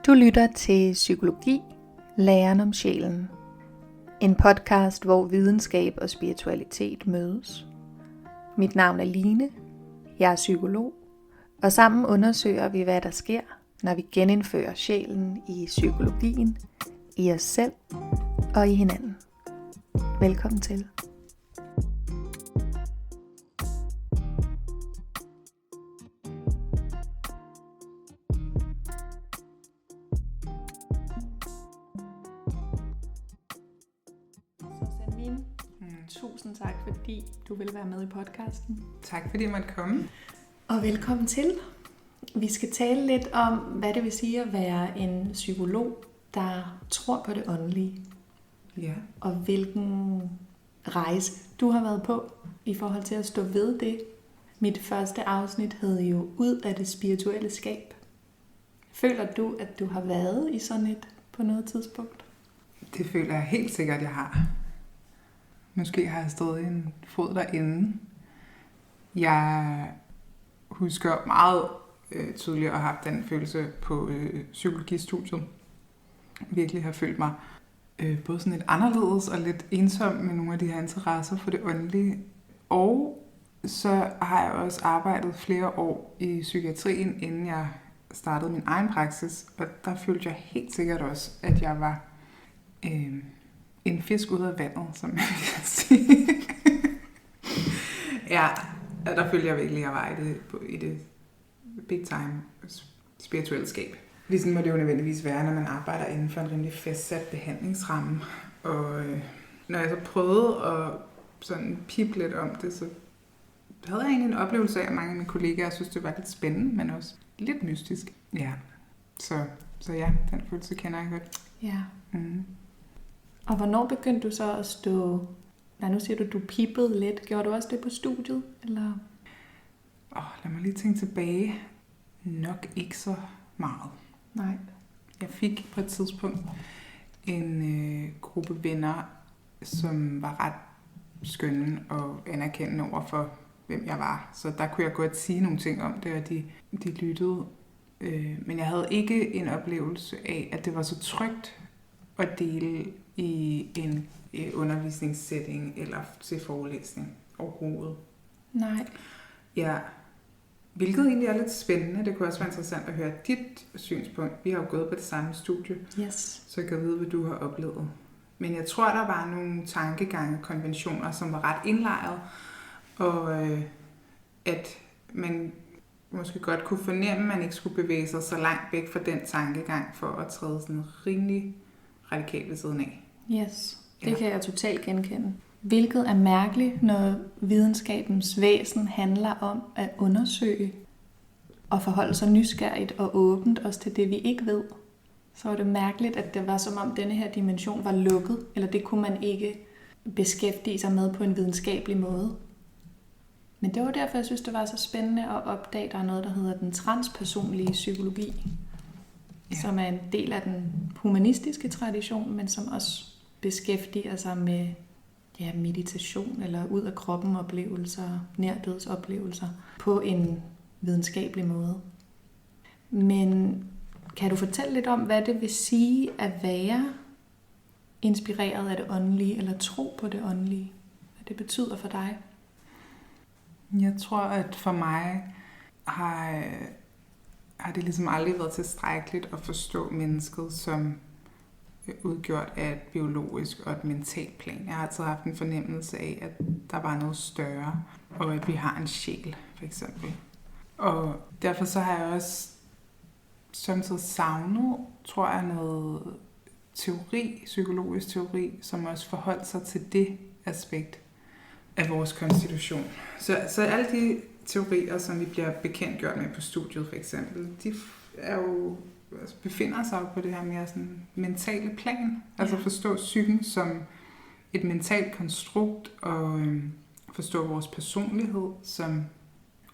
Du lytter til Psykologi, læren om sjælen. En podcast, hvor videnskab og spiritualitet mødes. Mit navn er Line, jeg er psykolog, og sammen undersøger vi, hvad der sker, når vi genindfører sjælen i psykologien, i os selv og i hinanden. Velkommen til. Tusind tak, fordi du vil være med i podcasten. Tak, fordi jeg måtte komme. Og velkommen til. Vi skal tale lidt om, hvad det vil sige at være en psykolog, der tror på det åndelige. Ja. Og hvilken rejse du har været på i forhold til at stå ved det. Mit første afsnit hed jo Ud af det spirituelle skab. Føler du, at du har været i sådan et på noget tidspunkt? Det føler jeg helt sikkert, jeg har. Måske har jeg stadig en fod derinde. Jeg husker meget tydeligt at have haft den følelse på psykologistudiet. Virkelig har følt mig både sådan lidt anderledes og lidt ensom med nogle af de her interesser for det åndelige. Og så har jeg også arbejdet flere år i psykiatrien, inden jeg startede min egen praksis. Og der følte jeg helt sikkert også, at jeg var en fisk ud af vandet, som man kan sige. Ja, der følte jeg virkelig, at jeg var i det big time spirituelle skab. Ligesom må det jo nødvendigvis være, når man arbejder inden for en rimelig fastsat behandlingsramme. Og når jeg så prøvede at sådan pipe lidt om det, så havde jeg egentlig en oplevelse af, at mange af mine kollegaer synes, det var lidt spændende, men også lidt mystisk. Ja, så ja, den følelse kender jeg godt. Ja. Mm. Og hvornår begyndte du så at stå... Nej, nu siger du pippede lidt. Gjorde du også det på studiet? Eller? Lad mig lige tænke tilbage. Nok ikke så meget. Nej. Jeg fik på et tidspunkt en gruppe venner, som var ret skønne og anerkendende over for, hvem jeg var. Så der kunne jeg godt sige nogle ting om det, og de lyttede. Men jeg havde ikke en oplevelse af, at det var så trygt at dele i en undervisningssætning eller til forelæsning overhovedet. Nej. Ja, hvilket egentlig er lidt spændende. Det kunne også være interessant at høre dit synspunkt. Vi har jo gået på det samme studie, yes. Så jeg kan vide, hvad du har oplevet. Men jeg tror, der var nogle tankegange og konventioner, som var ret indlejret, og at man måske godt kunne fornemme, at man ikke skulle bevæge sig så langt væk fra den tankegang, for at træde sådan rimelig radikalt ved siden af. Yes, det kan jeg totalt genkende. Hvilket er mærkeligt, når videnskabens væsen handler om at undersøge og forholde sig nysgerrigt og åbent også til det, vi ikke ved. Så var det mærkeligt, at det var som om denne her dimension var lukket, eller det kunne man ikke beskæftige sig med på en videnskabelig måde. Men det var derfor, jeg synes, det var så spændende at opdage, at der er noget, der hedder den transpersonlige psykologi, som er en del af den humanistiske tradition, men som også beskæftiger sig med meditation eller ud af kroppen oplevelser, nærdødsoplevelser på en videnskabelig måde. Men kan du fortælle lidt om, hvad det vil sige at være inspireret af det åndelige, eller tro på det åndelige? Hvad det betyder for dig? Jeg tror, at for mig har det ligesom aldrig været tilstrækkeligt at forstå mennesket som udgjort af et biologisk og et mentalt plan. Jeg har altid haft en fornemmelse af, at der var noget større, og at vi har en sjæl, for eksempel. Og derfor så har jeg også samtidig savnet, tror jeg, noget teori, psykologisk teori, som også forholdt sig til det aspekt af vores konstitution. Så alle de teorier, som vi bliver bekendtgjort med på studiet, for eksempel, de er jo befinder sig på det her mere sådan mentale plan. Altså forstå psyken som et mentalt konstrukt, og forstå vores personlighed som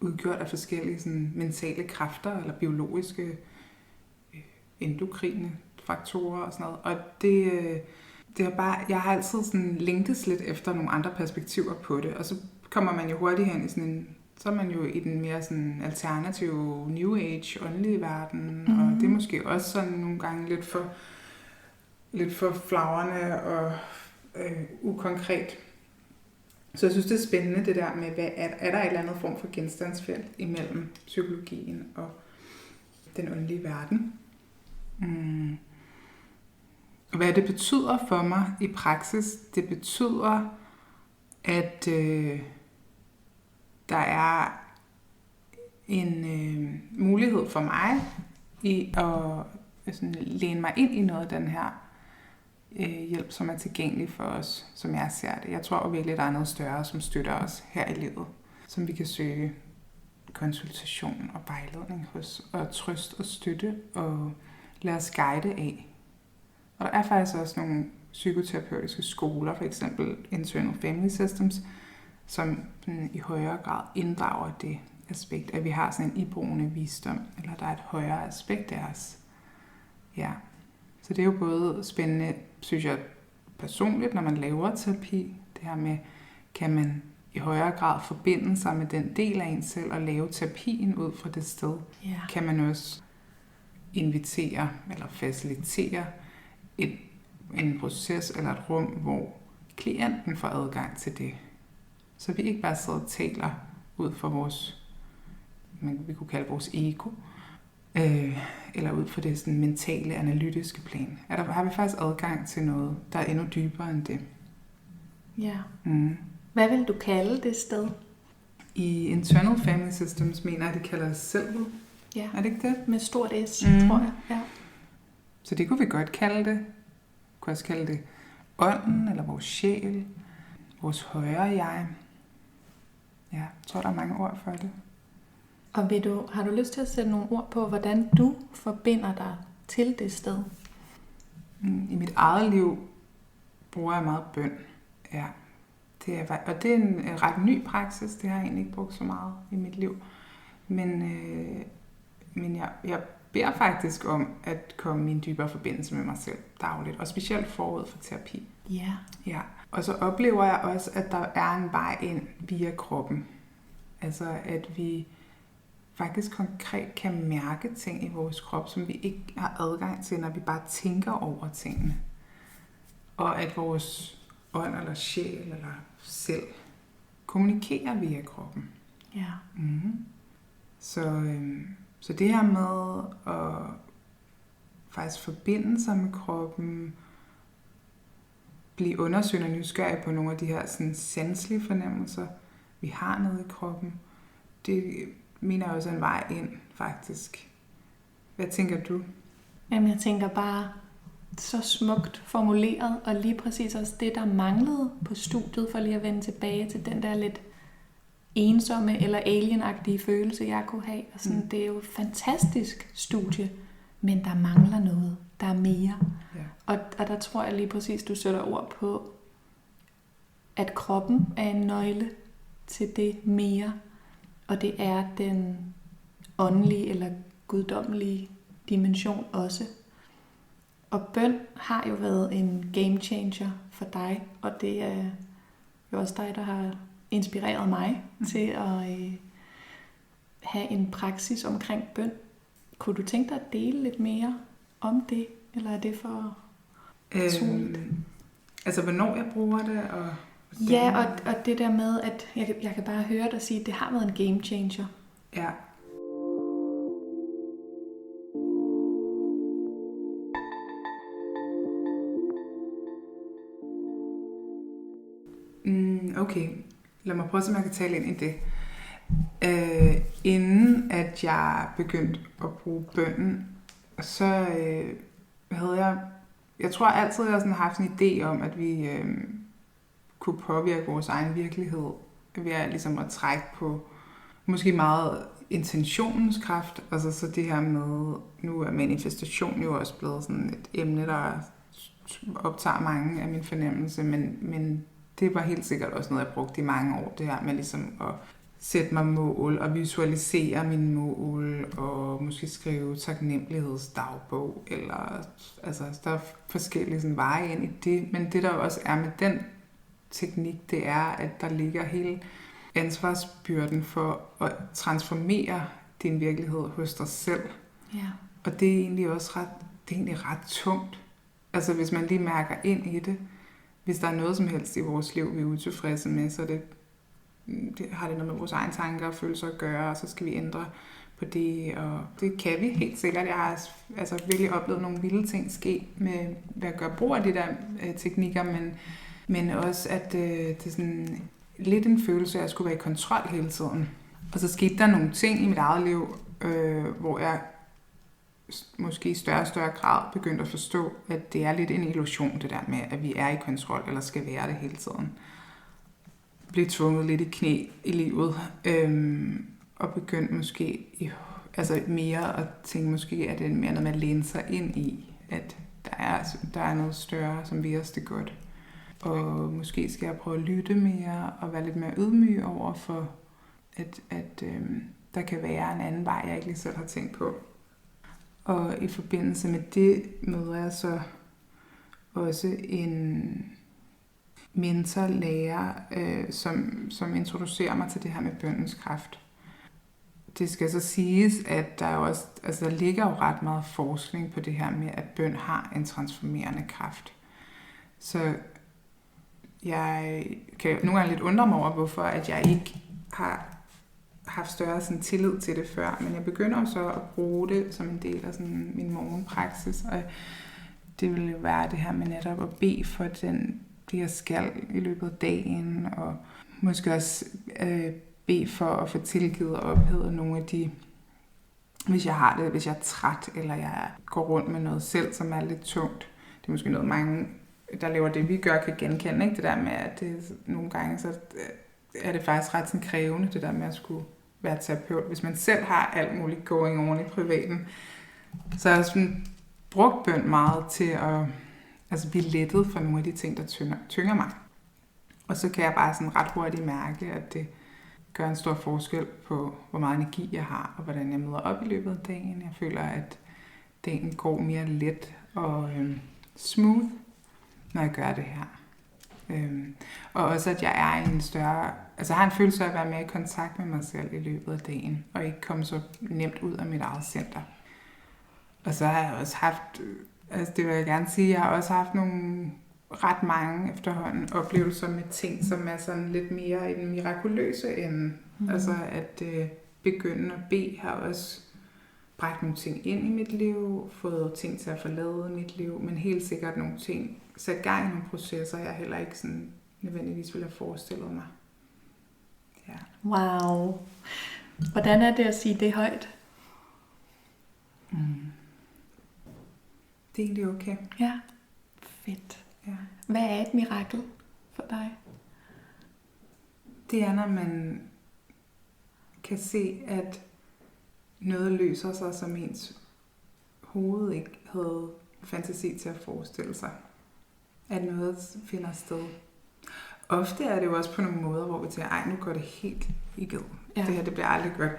udgjort af forskellige sådan mentale kræfter, eller biologiske endokrine faktorer og sådan noget. Og det er bare, jeg har altid sådan længtes lidt efter nogle andre perspektiver på det, og så kommer man jo hurtigt hen i sådan så er man jo i den mere sådan alternative New Age, åndelige verden, og det er måske også sådan nogle gange lidt for flagrende og ukonkret. Så jeg synes, det er spændende det der med, er der et eller andet form for genstandsfelt imellem psykologien og den åndelige verden. Hvad det betyder for mig i praksis, det betyder, at der er en mulighed for mig i at sådan, læne mig ind i noget af den her hjælp, som er tilgængelig for os, som jeg ser det. Jeg tror virkelig, der er noget større, som støtter os her i livet, som vi kan søge konsultation og vejledning hos, og trøst og støtte og lade os guide af. Og der er faktisk også nogle psykoterapeutiske skoler, for eksempel Internal Family Systems, som i højere grad inddrager det aspekt, at vi har sådan en iboende visdom, eller der er et højere aspekt af os. Ja. Så det er jo både spændende, synes jeg, personligt, når man laver terapi, det her med, kan man i højere grad forbinde sig med den del af en selv og lave terapien ud fra det sted. Ja. Kan man også invitere eller facilitere en proces eller et rum, hvor klienten får adgang til det. Så vi ikke bare sidder og taler ud fra vores, vi kunne kalde vores ego, eller ud fra det sådan mentale, analytiske plan. Har vi faktisk adgang til noget, der er endnu dybere end det. Ja. Hvad vil du kalde det sted? I Internal Family Systems mener jeg, de kalder det selvet. Ja. Er det ikke det? Med stort S, tror jeg. Ja. Så det kunne vi godt kalde det. Vi kunne også kalde det ånden, eller vores sjæl, vores højere jeg. Ja, jeg tror, der er mange ord for det. Og har du lyst til at sætte nogle ord på, hvordan du forbinder dig til det sted? I mit eget liv bruger jeg meget bøn. Ja. Det er en ret ny praksis. Det har jeg egentlig ikke brugt så meget i mit liv. Men jeg beder faktisk om at komme i en dybere forbindelse med mig selv dagligt. Og specielt forud for terapi. Ja. Ja. Og så oplever jeg også, at der er en vej ind via kroppen. Altså at vi faktisk konkret kan mærke ting i vores krop, som vi ikke har adgang til, når vi bare tænker over tingene. Og at vores ånd eller sjæl eller selv kommunikerer via kroppen. Ja. Så det her med at faktisk forbinde sig med kroppen, blive undersøgt og nysgerrig på nogle af de her sådan sanselige fornemmelser, vi har nede i kroppen, det mener jeg også er en vej ind, faktisk. Hvad tænker du? Jamen, jeg tænker bare så smukt formuleret, og lige præcis også det, der manglede på studiet, for lige at vende tilbage til den der lidt ensomme eller alienagtige følelse, jeg kunne have. Og sådan, det er jo et fantastisk studie, men der mangler noget. Der er mere. Ja. Og der tror jeg lige præcis, du sætter ord på, at kroppen er en nøgle til det mere, og det er den åndelige eller guddommelige dimension også. Og bøn har jo været en game changer for dig, og det er jo også dig, der har inspireret mig til at have en praksis omkring bøn. Kunne du tænke dig at dele lidt mere om det, eller er det for personligt? Altså, hvornår jeg bruger det? Ja, og det der med, at jeg kan bare høre dig sige, at det har været en game changer. Ja. Okay, lad mig prøve, om jeg kan tale ind i det. Inden at jeg begyndte at bruge bønnen, så havde jeg tror altid, jeg har haft en idé om, at vi kunne påvirke vores egen virkelighed ved at, ligesom at trække på måske meget intentionens kraft. Altså så det her med, nu er manifestation jo også blevet sådan et emne, der optager mange af min fornemmelse, men det var helt sikkert også noget, jeg brugte i mange år, det her med ligesom at sætte mig mål og visualisere mine mål og måske skrive taknemmelighedsdagbog, eller altså der er forskellige sådan veje ind i det, men det der også er med den teknik, det er, at der ligger hele ansvarsbyrden for at transformere din virkelighed hos dig selv. Ja. Og det er egentlig også ret tungt. Altså hvis man lige mærker ind i det, hvis der er noget som helst i vores liv, vi er utilfredse med, så har det noget med vores egne tanker og følelser at gøre, og så skal vi ændre på det, og det kan vi helt sikkert. Jeg har altså virkelig oplevet nogle vilde ting ske med at gøre brug af de der teknikker, men også at det er sådan lidt en følelse af at skulle være i kontrol hele tiden. Og så skete der nogle ting i mit eget liv, hvor jeg måske i større og større grad begyndte at forstå, at det er lidt en illusion, det der med, at vi er i kontrol, eller skal være det hele tiden. Blive tvunget lidt i knæ i livet, og begyndte måske mere at tænke, måske at det er mere noget med at læne sig ind i, at der er noget større, som vil os det godt. Og måske skal jeg prøve at lytte mere, og være lidt mere ydmyg over for, at der kan være en anden vej, jeg ikke lige selv har tænkt på. Og i forbindelse med det møder jeg så også en mentorlærer, som introducerer mig til det her med bønnens kraft. Det skal så siges, at der ligger jo ret meget forskning på det her med, at bøn har en transformerende kraft. Så jeg kan nogle gange lidt undre mig over, hvorfor at jeg ikke har haft større sådan, tillid til det før, men jeg begynder så at bruge det som en del af sådan, min morgenpraksis, og det vil jo være det her med netop at bede for det, jeg skal i løbet af dagen, og måske også bede for at få tilgivet og ophedet nogle af de, hvis jeg har det, hvis jeg er træt, eller jeg går rundt med noget selv, som er lidt tungt. Det er måske noget, mange, der lever det, vi gør, kan genkende, ikke? Det der med, at det, nogle gange så er det faktisk ret sådan krævende, det der med at skulle være terapeut. Hvis man selv har alt muligt going on i privaten, så har jeg sådan brugt bøn meget til at blive lettet for nogle af de ting, der tynger mig. Og så kan jeg bare sådan ret hurtigt mærke, at det gør en stor forskel på, hvor meget energi jeg har, og hvordan jeg møder op i løbet af dagen. Jeg føler, at dagen går mere let og smooth, når jeg gør det her. Og også, at jeg er i en større, altså jeg har en følelse af at være mere i kontakt med mig selv i løbet af dagen, og ikke komme så nemt ud af mit eget center. Og så har jeg også haft, altså det vil jeg gerne sige, jeg har også haft nogle ret mange efterhånden oplevelser med ting, som er sådan lidt mere i den mirakuløse ende. Altså at begynde at bede har også bragt nogle ting ind i mit liv, fået ting til at forlade mit liv, men helt sikkert nogle ting, sat gang i nogle processer, jeg heller ikke sådan nødvendigvis ville have forestillet mig. Ja. Wow. Hvordan er det at sige det højt? Det er egentlig okay. Ja, fedt. Ja. Hvad er et mirakel for dig? Det er, når man kan se, at noget løser sig, som ens hoved ikke havde fantasi til at forestille sig. At noget finder sted. Ofte er det jo også på nogle måder, hvor vi tænker, ej, nu går det helt igennem. Ja. Det her, det bliver aldrig godt.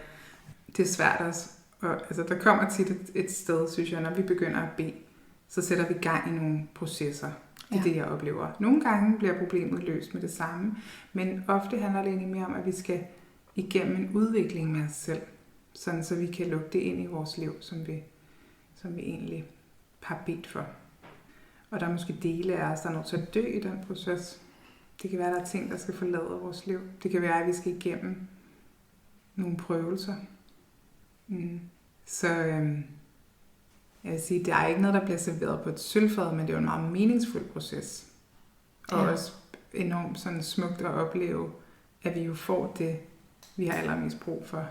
Det er svært også. Og, altså, der kommer tit et sted, synes jeg, når vi begynder at bede, så sætter vi gang i nogle processer. Det er det, jeg oplever. Nogle gange bliver problemet løst med det samme, men ofte handler det egentlig mere om, at vi skal igennem en udvikling med os selv, sådan så vi kan lukke det ind i vores liv, som vi egentlig har bedt for. Og der er måske dele af os, der er nødt til at dø i den proces. Det kan være, der er ting, der skal forlade vores liv. Det kan være, at vi skal igennem nogle prøvelser. Så jeg vil sige, det er ikke noget, der bliver serveret på et sølvfad, men det er jo en meget meningsfuld proces. Og også enormt sådan smukt at opleve, at vi jo får det, vi har allermest brug for.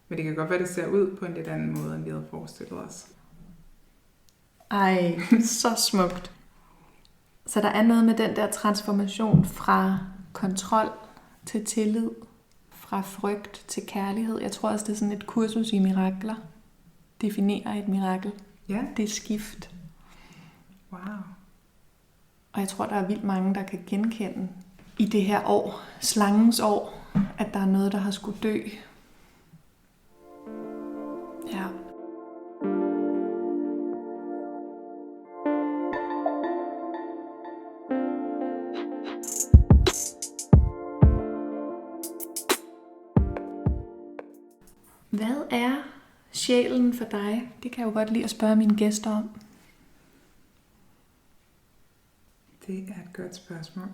Men det kan godt være, det ser ud på en lidt anden måde, end vi havde forestillet os. Ej, så smukt. Så der er noget med den der transformation fra kontrol til tillid, fra frygt til kærlighed. Jeg tror også, det er sådan et kursus i mirakler. Definerer et mirakel. Ja. Det er skift. Wow. Og jeg tror, der er vildt mange, der kan genkende i det her år, slangens år, at der er noget, der har skulle dø. Ja. er sjælen for dig? Det kan jeg jo godt lide at spørge mine gæster om. Det er et godt spørgsmål.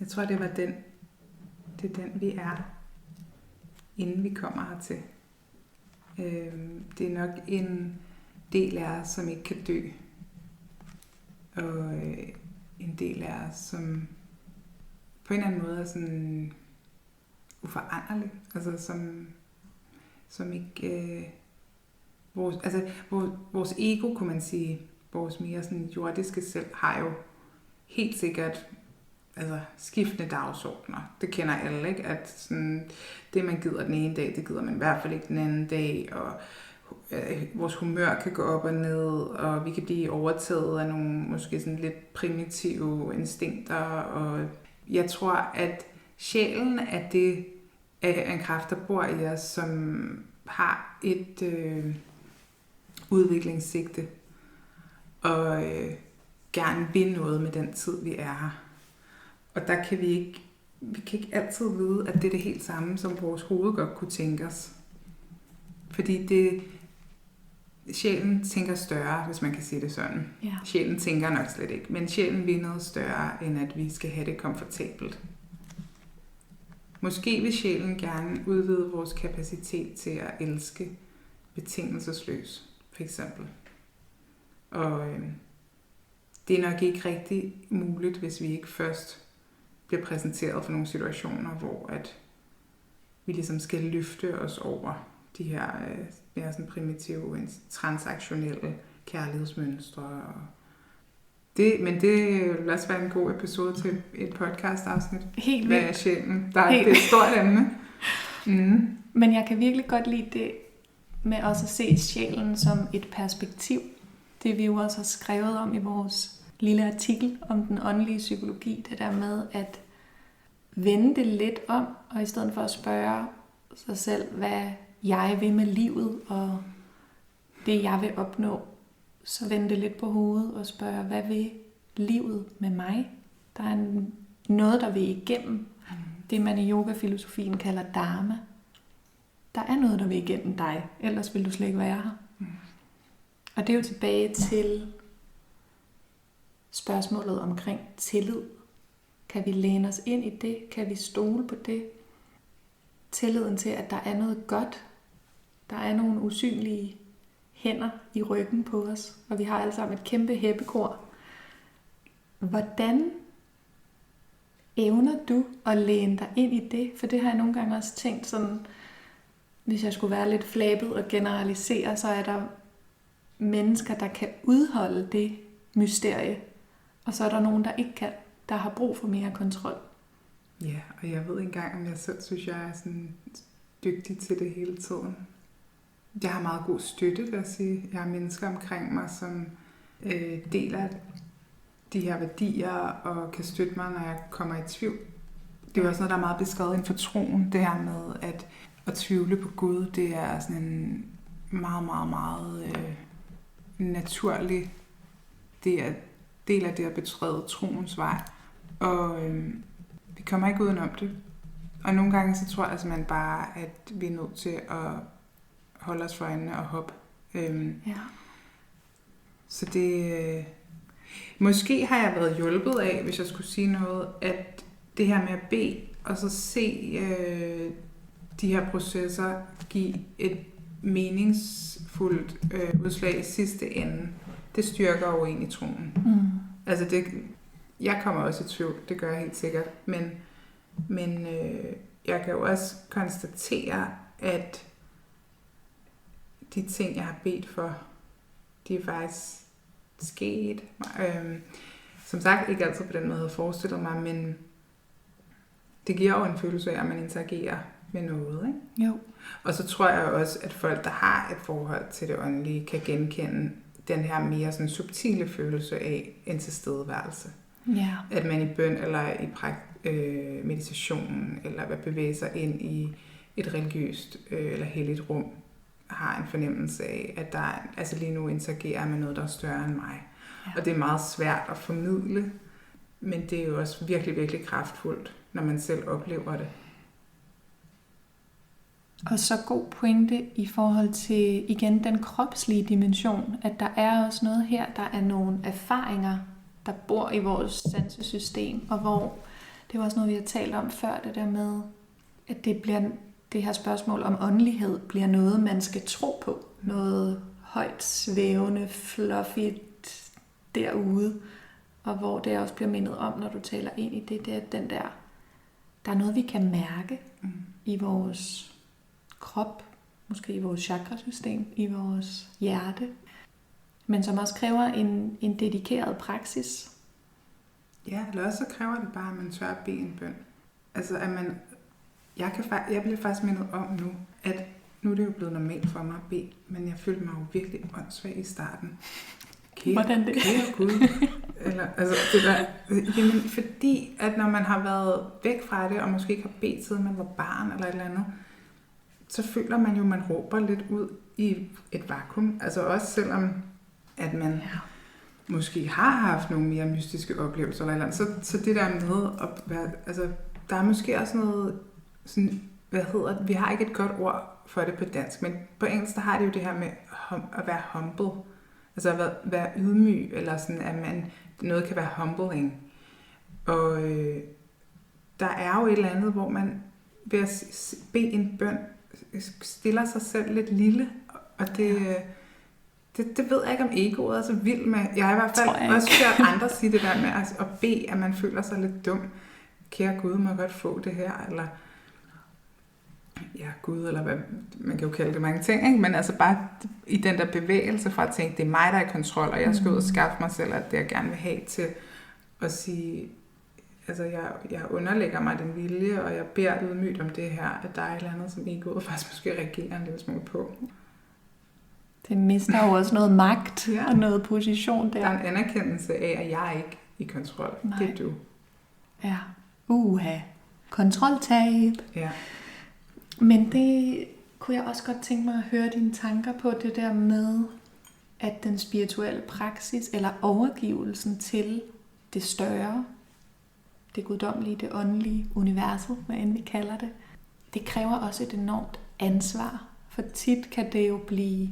Jeg tror, det er den, vi er, inden vi kommer hertil. Det er nok en del af os, som ikke kan dø. Og en del af os, som på en eller anden måde er sådan uforanderlig. Altså som ikke... vores ego, kunne man sige, vores mere sådan jordiske selv, har jo helt sikkert skiftende dagsordner. Det kender alle, ikke? At sådan, det, man gider den ene dag, det gider man i hvert fald ikke den anden dag, og vores humør kan gå op og ned, og vi kan blive overtaget af nogle måske sådan lidt primitive instinkter, og jeg tror, at sjælen er en kraft, der bor i os, som har et udviklingssigte, og gerne vil noget med den tid, vi er her. Og der kan vi kan ikke altid vide, at det er det helt samme, som vores hoved godt kunne tænke os. Fordi sjælen tænker større, hvis man kan sige det sådan. Ja. Sjælen tænker nok slet ikke, men sjælen vil noget større, end at vi skal have det komfortabelt. Måske vil sjælen gerne udvide vores kapacitet til at elske betingelsesløst, for eksempel. Og det er nok ikke rigtig muligt, hvis vi ikke først bliver præsenteret for nogle situationer, hvor at vi ligesom skal løfte os over de her mere sådan primitive, transaktionelle kærlighedsmønstre. Men det vil også være en god episode til et podcast-afsnit. Helt vildt. Hvad er sjælen? Det er et stort emne. Mm. Men jeg kan virkelig godt lide det med også at se sjælen som et perspektiv. Det vi jo også har skrevet om i vores lille artikel om den åndelige psykologi. Det der med at vende det lidt om, og i stedet for at spørge sig selv, hvad jeg vil med livet, og det jeg vil opnå, så vende det lidt på hovedet og spørge, hvad vil livet med mig? Der er noget, der vil igennem det, man i yogafilosofien kalder dharma. Der er noget, der vil igennem dig, ellers vil du slet ikke være her. Og det er jo tilbage til spørgsmålet omkring tillid. Kan vi læne os ind i det? Kan vi stole på det? Tilliden til, at der er noget godt. Der er nogle usynlige hænder i ryggen på os, og vi har alle sammen et kæmpe heppekor. Hvordan evner du at læne dig ind i det? For det har jeg nogle gange også tænkt sådan, hvis jeg skulle være lidt flabet og generalisere, så er der mennesker, der kan udholde det mysterie, og så er der nogen, der ikke kan, der har brug for mere kontrol. Ja, og jeg ved ikke engang, om jeg selv synes, jeg er sådan dygtig til det hele tiden. Jeg har meget god støtte, vil jeg sige. Jeg har mennesker omkring mig, som deler de her værdier og kan støtte mig, når jeg kommer i tvivl. Det er jo også noget, der er meget beskrevet inden for troen, det her med at tvivle på Gud. Det er sådan en meget, meget, meget naturlig del af det at betræde troens vej. Og vi kommer ikke udenom det. Og nogle gange så tror jeg simpelthen bare, at vi er nødt til at holde os for øjnene og hoppe. Ja. Så det... Måske har jeg været hjulpet af, hvis jeg skulle sige noget, at det her med at bede, og så se de her processer give et meningsfuldt udslag i sidste ende, det styrker jo egentlig troen. Altså jeg kommer også i tvivl, det gør jeg helt sikkert, men jeg kan jo også konstatere, at de ting, jeg har bedt for, de er faktisk sket. Som sagt, ikke altid på den måde, jeg havde forestillet mig, men det giver jo en følelse af, at man interagerer med noget. Ikke? Jo. Og så tror jeg også, at folk, der har et forhold til det åndelige, kan genkende den her mere sådan subtile følelse af en tilstedeværelse. Ja. At man i bøn eller i meditation eller hvad bevæger sig ind i et religiøst eller helligt rum, har en fornemmelse af, at der altså lige nu interagerer med noget, der er større end mig. Ja. Og det er meget svært at formidle, men det er jo også virkelig, virkelig kraftfuldt, når man selv oplever det. Og så god pointe i forhold til, igen, den kropslige dimension, at der er også noget her, der er nogle erfaringer, der bor i vores sansesystem, og hvor, det var også noget, vi har talt om før, det der med, at det her spørgsmål om åndelighed bliver noget, man skal tro på. Noget højt svævende, fluffigt derude, og hvor det også bliver mindet om, når du taler ind i det er den der er noget, vi kan mærke i vores krop, måske i vores chakrasystem, i vores hjerte, men som også kræver en dedikeret praksis. Ja, eller også så kræver det bare, at man tør at bede en bøn. Altså, at man... Jeg bliver faktisk mindet om nu, at nu er det jo blevet normalt for mig at bede, men jeg følte mig jo virkelig åndssvag i starten. Hvordan det? Kære Gud. Eller, altså, det der, jamen, fordi at når man har været væk fra det, og måske ikke har bedt siden man var barn eller et eller andet, så føler man jo, at man råber lidt ud i et vakuum. Altså også selvom, at man måske har haft nogle mere mystiske oplevelser eller andet. Så det der med at være, altså, der er måske også noget sådan, vi har ikke et godt ord for det på dansk, men på engelsk, der har det jo det her med at være humble. Altså at være ydmyg, eller sådan, at noget kan være humbling. Og der er jo et eller andet, hvor man ved at bede en bøn, stiller sig selv lidt lille, og det ved jeg ikke, om egoet er så vild med. Jeg har i hvert fald også hørt andre sige det der med at bede, at man føler sig lidt dum. Kære Gud, må jeg godt få det her, eller ja, Gud, eller hvad, man kan jo kalde det mange ting, ikke? Men altså bare i den der bevægelse fra at tænke, det er mig, der er i kontrol, og jeg skal ud og skaffe mig selv, at det jeg gerne vil have til at sige, altså jeg underlægger mig den vilje, og jeg beder ydmygt om det her, at der er et eller andet, som egoet faktisk måske reagerer en lille smule på. Det mister jo også noget magt og noget position der. Der er en anerkendelse af, at jeg er ikke i kontrol. Nej. Det er du. Ja. Kontroltab. Ja. Men det kunne jeg også godt tænke mig at høre dine tanker på, det der med, at den spirituelle praksis, eller overgivelsen til det større, det guddommelige, det åndelige, universet, hvad end vi kalder det, det kræver også et enormt ansvar. For tit kan det jo blive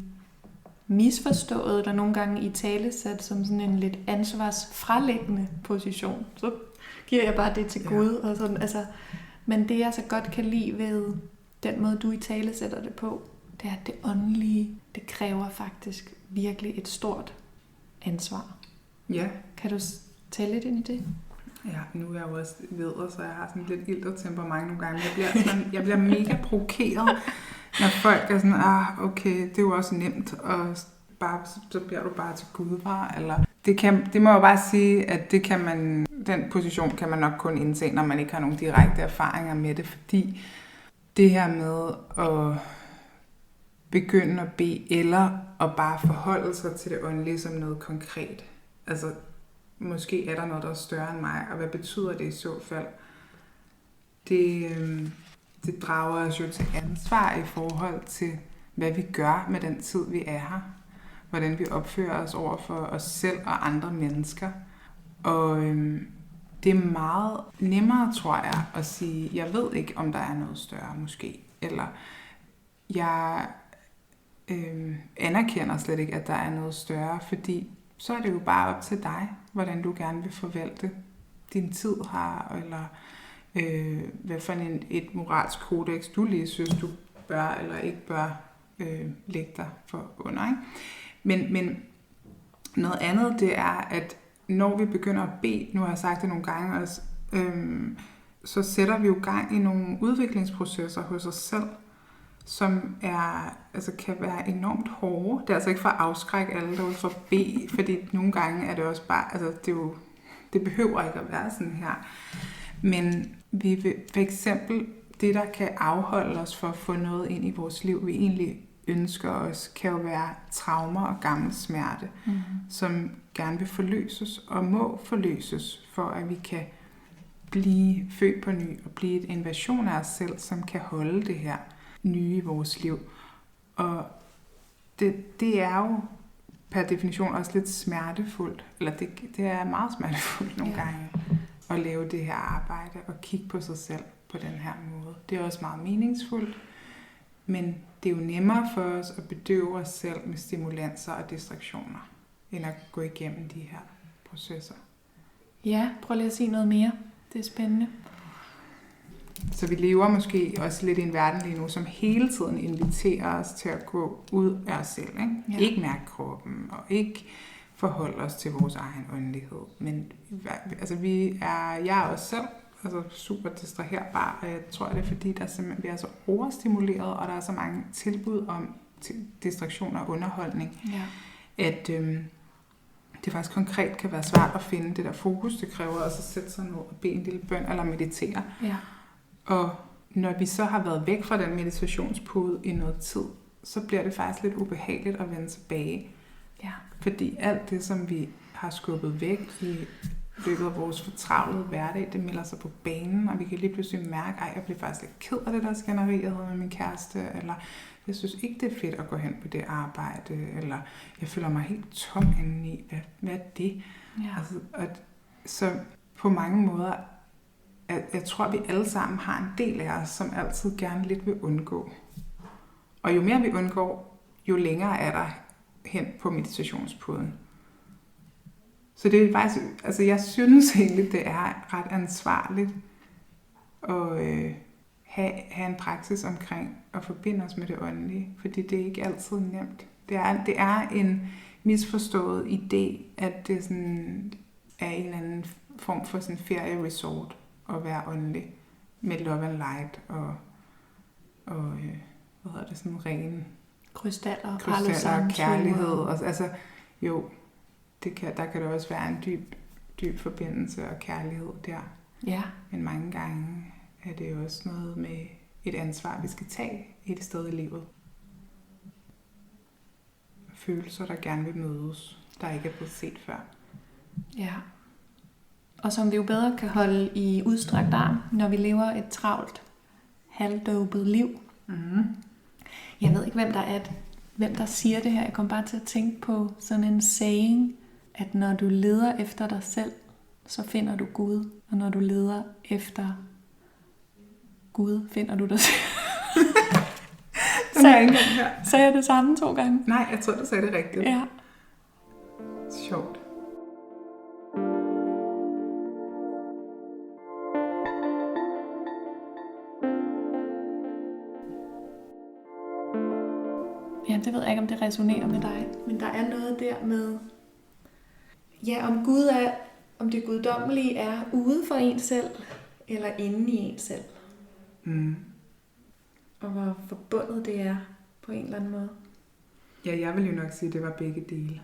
misforstået, eller nogle gange italesat som sådan en lidt ansvarsfralæggende position. Så giver jeg bare det til Gud. Og sådan, altså, men det jeg så godt kan lide ved den måde, du italesætter det på, det er, at det åndelige, det kræver faktisk virkelig et stort ansvar. Ja. Kan du tale lidt ind i det? Ja, nu er jeg jo også leder, så jeg har sådan lidt ilter temperament nogle gange. Jeg bliver mega provokeret, når folk er sådan, okay, det er jo også nemt, og så bliver du bare til Gud, eller det må jeg bare sige, at det kan man, den position kan man nok kun indse, når man ikke har nogen direkte erfaringer med det, fordi det her med at begynde at bede, eller at bare forholde sig til det åndelige som noget konkret. Altså, måske er der noget, der er større end mig, og hvad betyder det i så fald? Det drager os jo til ansvar i forhold til, hvad vi gør med den tid, vi er her. Hvordan vi opfører os over for os selv og andre mennesker. Og det er meget nemmere, tror jeg, at sige, jeg ved ikke, om der er noget større måske. Eller jeg anerkender slet ikke, at der er noget større, fordi så er det jo bare op til dig, hvordan du gerne vil forvalte din tid her, eller hvad for et moralsk kodex du lige synes, du bør eller ikke bør lægge dig for under. Ikke? Men noget andet, det er, at når vi begynder at bede, nu har jeg sagt det nogle gange også, så sætter vi jo gang i nogle udviklingsprocesser hos os selv, som kan være enormt hårde. Det er altså ikke for at afskrække alle derude for at bede, fordi nogle gange er det også bare, det behøver ikke at være sådan her. Men vi vil, for eksempel, det der kan afholde os for at få noget ind i vores liv, vi egentlig ønsker os, kan jo være traumer og gammel smerte, som gerne vil forløses og må forløses, for at vi kan blive født på ny og blive en version af os selv, som kan holde det her nye i vores liv. Og det er jo per definition også lidt smertefuldt, eller det er meget smertefuldt nogle gange, at lave det her arbejde og kigge på sig selv på den her måde. Det er også meget meningsfuldt, Men det er jo nemmere for os at bedøve os selv med stimulanser og distraktioner, end at gå igennem de her processer. Ja, prøv lige at sige noget mere. Det er spændende. Så vi lever måske også lidt i en verden lige nu, som hele tiden inviterer os til at gå ud af os selv. Ikke, Ja. Ikke mærke kroppen, og ikke forholde os til vores egen åndelighed. Men altså, jeg er også selv super distraherbar, og jeg tror, det er fordi, der simpelthen bliver så overstimuleret, og der er så mange tilbud om distraktion og underholdning, at det faktisk konkret kan være svært at finde det der fokus. Det kræver også at sætte sig ned og bede en lille bøn eller meditere. Ja. Og når vi så har været væk fra den meditationspude i noget tid, så bliver det faktisk lidt ubehageligt at vende tilbage. Ja. Fordi alt det, som vi har skubbet væk i løbet af vores fortravlede hverdag, det melder sig på banen, og vi kan lige pludselig mærke, at jeg bliver faktisk lidt ked af det der skænderi, jeg havde med min kæreste, eller jeg synes ikke, det er fedt at gå hen på det arbejde, eller jeg føler mig helt tom indeni. Hvad er det? Ja. Så på mange måder, jeg tror, vi alle sammen har en del af os, som altid gerne lidt vil undgå. Og jo mere vi undgår, jo længere er der hen på meditationspuden. Så det er faktisk, jeg synes egentlig, det er ret ansvarligt at have en praksis omkring at forbinde os med det åndelige, fordi det er ikke altid nemt. Det er en misforstået idé, at det sådan er en eller anden form for sådan ferie-resort at være åndelig med love and light og hvad hedder det, sådan ren Krystaller og kærlighed. Og, der kan der også være en dyb forbindelse og kærlighed der. Ja. Men mange gange er det jo også noget med et ansvar, vi skal tage et sted i livet. Følelser, der gerne vil mødes, der ikke er blevet set før. Ja. Og som vi jo bedre kan holde i udstrakt arm, når vi lever et travlt, halvdåbet liv. Mm. Jeg ved ikke, hvem der siger det her. Jeg kom bare til at tænke på sådan en saying, at når du leder efter dig selv, så finder du Gud. Og når du leder efter Gud, finder du dig selv. Sagde jeg det samme 2 gange? Nej, jeg tror, du sagde det rigtigt. Ja. Sjovt. Ja, det ved jeg ikke, om det resonerer med dig. Men der er noget der med, ja, om det guddommelige er ude for en selv, eller inde i en selv. Mm. Og hvor forbundet det er på en eller anden måde. Ja, jeg vil jo nok sige, at det var begge dele.